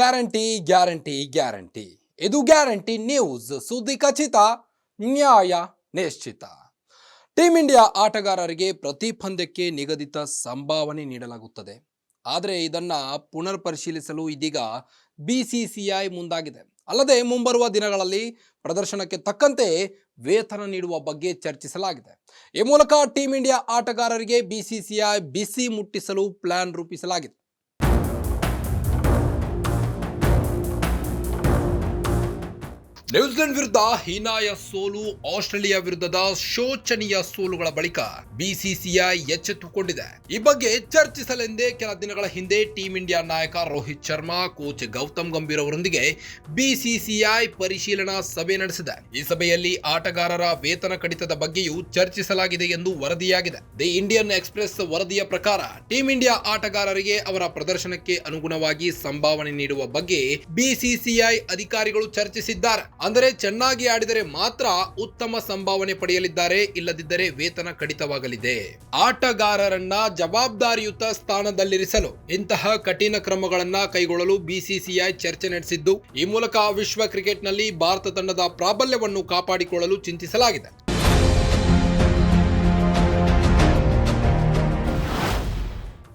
Guarantee guarantee guarantee ಇದು guarantee news. ಸುದ್ದಿ ಖಚಿತ, ನ್ಯಾಯ ನಿಶ್ಚಿತ. ಟೀಮ್ ಇಂಡಿಯಾ ಆಟಗಾರರಿಗೆ ಪ್ರತಿ ಪಂದ್ಯಕ್ಕೆ ನಿಗದಿತ ಸಂಭಾವನೆ ನೀಡಲಾಗುತ್ತದೆ. ಆದರೆ ಇದನ್ನ ಪುನರ್ ಪರಿಶೀಲಿಸಲು ಇದೀಗ ಬಿಸಿಸಿಐ ಮುಂದಾಗಿದೆ. ಅಲ್ಲದೆ ಮುಂಬರುವ ದಿನಗಳಲ್ಲಿ ಪ್ರದರ್ಶನಕ್ಕೆ ತಕ್ಕಂತೆ ವೇತನ ನೀಡುವ ಬಗ್ಗೆ ಚರ್ಚಿಸಲಾಗಿದೆ. ಈ ಮೂಲಕ ಟೀಮ್ ಇಂಡಿಯಾ ಆಟಗಾರರಿಗೆ ಬಿಸಿಸಿಐ ಬಿಸಿ ಮುಟ್ಟಿಸಲು ಪ್ಲಾನ್ ರೂಪಿಸಲಾಗಿದೆ. ನ್ಯೂಜಿಲೆಂಡ್ ವಿರುದ್ಧ ಹೀನಾಯ ಸೋಲು, ಆಸ್ಟ್ರೇಲಿಯಾ ವಿರುದ್ಧದ ಶೋಚನೀಯ ಸೋಲುಗಳ ಬಳಿಕ ಬಿಸಿಸಿಐ ಎಚ್ಚೆತ್ತುಕೊಂಡಿದೆ. ಈ ಬಗ್ಗೆ ಚರ್ಚಿಸಲೆಂದೇ ಕೆಲ ದಿನಗಳ ಹಿಂದೆ ಟೀಮ್ ಇಂಡಿಯಾ ನಾಯಕ ರೋಹಿತ್ ಶರ್ಮಾ, ಕೋಚ್ ಗೌತಮ್ ಗಂಭೀರ್ ಅವರೊಂದಿಗೆ ಬಿಸಿಸಿಐ ಪರಿಶೀಲನಾ ಸಭೆ ನಡೆಸಿದೆ. ಈ ಸಭೆಯಲ್ಲಿ ಆಟಗಾರರ ವೇತನ ಕಡಿತದ ಬಗ್ಗೆಯೂ ಚರ್ಚಿಸಲಾಗಿದೆ ಎಂದು ವರದಿಯಾಗಿದೆ. ದಿ ಇಂಡಿಯನ್ ಎಕ್ಸ್‌ಪ್ರೆಸ್ ವರದಿಯ ಪ್ರಕಾರ ಟೀಮ್ ಇಂಡಿಯಾ ಆಟಗಾರರಿಗೆ ಅವರ ಪ್ರದರ್ಶನಕ್ಕೆ ಅನುಗುಣವಾಗಿ ಸಂಭಾವನೆ ನೀಡುವ ಬಗ್ಗೆ ಬಿಸಿಸಿಐ ಅಧಿಕಾರಿಗಳು ಚರ್ಚಿಸಿದ್ದಾರೆ. ಅಂದರೆ ಚೆನ್ನಾಗಿ ಆಡಿದರೆ ಮಾತ್ರ ಉತ್ತಮ ಸಂಭಾವನೆ ಪಡೆಯಲಿದ್ದಾರೆ, ಇಲ್ಲದಿದ್ದರೆ ವೇತನ ಕಡಿತವಾಗಲಿದೆ. ಆಟಗಾರರನ್ನ ಜವಾಬ್ದಾರಿಯುತ ಸ್ಥಾನದಲ್ಲಿರಿಸಲು ಇಂತಹ ಕಠಿಣ ಕ್ರಮಗಳನ್ನ ಕೈಗೊಳ್ಳಲು ಬಿಸಿಸಿಐ ಚರ್ಚೆ ನಡೆಸಿದ್ದು, ಈ ಮೂಲಕ ವಿಶ್ವ ಕ್ರಿಕೆಟ್ನಲ್ಲಿ ಭಾರತ ತಂಡದ ಪ್ರಾಬಲ್ಯವನ್ನು ಕಾಪಾಡಿಕೊಳ್ಳಲು ಚಿಂತಿಸಲಾಗಿದೆ.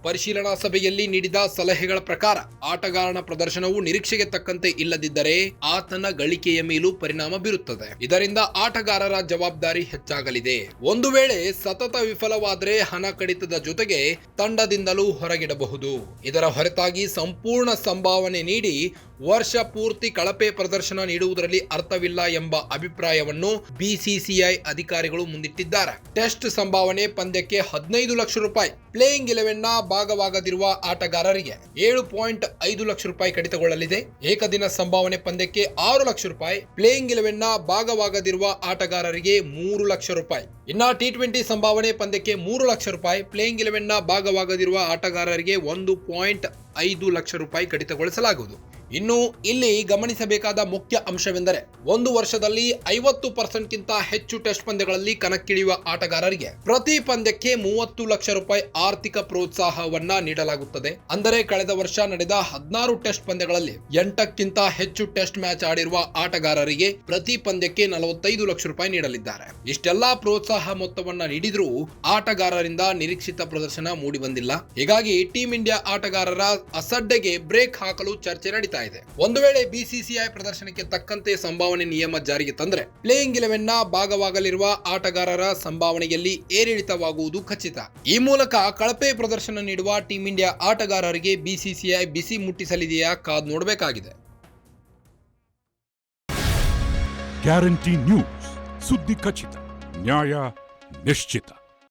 ಪರಿಶೀಲನಾ ಸಭೆಯಲ್ಲಿ ನೀಡಿದ ಸಲಹೆಗಳ ಪ್ರಕಾರ ಆಟಗಾರನ ಪ್ರದರ್ಶನವು ನಿರೀಕ್ಷೆಗೆ ತಕ್ಕಂತೆ ಇಲ್ಲದಿದ್ದರೆ ಆತನ ಗಳಿಕೆಯ ಮೇಲೂ ಪರಿಣಾಮ ಬೀರುತ್ತದೆ. ಇದರಿಂದ ಆಟಗಾರರ ಜವಾಬ್ದಾರಿ ಹೆಚ್ಚಾಗಲಿದೆ. ಒಂದು ವೇಳೆ ಸತತ ವಿಫಲವಾದರೆ ಹಣ ಕಡಿತದ ಜೊತೆಗೆ ತಂಡದಿಂದಲೂ ಹೊರಗಿಡಬಹುದು. ಇದರ ಹೊರತಾಗಿ ಸಂಪೂರ್ಣ ಸಂಭಾವನೆ ನೀಡಿ ವರ್ಷ ಪೂರ್ತಿ ಕಳಪೆ ಪ್ರದರ್ಶನ ನೀಡುವುದರಲ್ಲಿ ಅರ್ಥವಿಲ್ಲ ಎಂಬ ಅಭಿಪ್ರಾಯವನ್ನು ಬಿಸಿಸಿಐ ಅಧಿಕಾರಿಗಳು ಮುಂದಿಟ್ಟಿದ್ದಾರೆ. ಟೆಸ್ಟ್ ಸಂಭಾವನೆ ಪಂದ್ಯಕ್ಕೆ 15 ಲಕ್ಷ ರೂಪಾಯಿ, ಪ್ಲೇಯಿಂಗ್ 11ನ ಭಾಗವಾಗದಿರುವ ಆಟಗಾರರಿಗೆ 7.5 ಲಕ್ಷ ರೂಪಾಯಿ ಕಡಿತಗೊಳ್ಳಲಿದೆ. ಏಕದಿನ ಸಂಭಾವನೆ ಪಂದ್ಯಕ್ಕೆ 6 ಲಕ್ಷ ರೂಪಾಯಿ, ಪ್ಲೇಯಿಂಗ್ 11ನ ಭಾಗವಾಗದಿರುವ ಆಟಗಾರರಿಗೆ 3 ಲಕ್ಷ ರೂಪಾಯಿ. ಇನ್ನ T20 ಸಂಭಾವನೆ ಪಂದ್ಯಕ್ಕೆ 3 ಲಕ್ಷ ರೂಪಾಯಿ, ಪ್ಲೇಯಿಂಗ್ 11ನ ಭಾಗವಾಗದಿರುವ ಆಟಗಾರರಿಗೆ 1.5 ಲಕ್ಷ ರೂಪಾಯಿ ಕಡಿತಗೊಳಿಸಲಾಗುವುದು. ಇನ್ನು ಇಲ್ಲಿ ಗಮನಿಸಬೇಕಾದ ಮುಖ್ಯ ಅಂಶವೆಂದರೆ, ಒಂದು ವರ್ಷದಲ್ಲಿ 50% ಹೆಚ್ಚು ಟೆಸ್ಟ್ ಪಂದ್ಯಗಳಲ್ಲಿ ಕಣಕ್ಕಿಳಿಯುವ ಆಟಗಾರರಿಗೆ ಪ್ರತಿ ಪಂದ್ಯಕ್ಕೆ 30 ಲಕ್ಷ ರೂಪಾಯಿ ಆರ್ಥಿಕ ಪ್ರೋತ್ಸಾಹವನ್ನ ನೀಡಲಾಗುತ್ತದೆ. ಅಂದರೆ ಕಳೆದ ವರ್ಷ ನಡೆದ 16 ಟೆಸ್ಟ್ ಪಂದ್ಯಗಳಲ್ಲಿ 8ಕ್ಕಿಂತ ಹೆಚ್ಚು ಟೆಸ್ಟ್ ಮ್ಯಾಚ್ ಆಡಿರುವ ಆಟಗಾರರಿಗೆ ಪ್ರತಿ ಪಂದ್ಯಕ್ಕೆ 45 ಲಕ್ಷ ರೂಪಾಯಿ ನೀಡಲಿದ್ದಾರೆ. ಇಷ್ಟೆಲ್ಲಾ ಪ್ರೋತ್ಸಾಹ ಮೊತ್ತವನ್ನ ನೀಡಿದ್ರೂ ಆಟಗಾರರಿಂದ ನಿರೀಕ್ಷಿತ ಪ್ರದರ್ಶನ ಮೂಡಿ ಬಂದಿಲ್ಲ. ಹೀಗಾಗಿ ಟೀಮ್ ಇಂಡಿಯಾ ಆಟಗಾರರ ಅಸಡ್ಡೆಗೆ ಬ್ರೇಕ್ ಹಾಕಲು ಚರ್ಚೆ ನಡೀತಾ ಇದೆ. ಒಂದು ವೇಳೆ ಬಿಸಿಸಿಐ ಪ್ರದರ್ಶನಕ್ಕೆ ತಕ್ಕಂತೆ ಸಂಭಾವನೆ ನಿಯಮ ಜಾರಿಗೆ ತಂದರೆ ಪ್ಲೇಯಿಂಗ್ 11ನ ಭಾಗವಾಗಲಿರುವ ಆಟಗಾರರ ಸಂಭಾವನೆಯಲ್ಲಿ ಏರಿಳಿತವಾಗುವುದು ಖಚಿತ. ಈ ಮೂಲಕ ಕಳಪೆ ಪ್ರದರ್ಶನ ನೀಡುವ ಟೀಮ್ ಇಂಡಿಯಾ ಆಟಗಾರರಿಗೆ ಬಿಸಿಸಿಐ ಬಿಸಿ ಮುಟ್ಟಿಸಲಿದೆಯಾ ಕಾದು ನೋಡಬೇಕಾಗಿದೆ. ಗ್ಯಾರಂಟಿ ನ್ಯೂಸ್, ಸುದ್ದಿ ಖಚಿತ, ನ್ಯಾಯ ನಿಶ್ಚಿತ.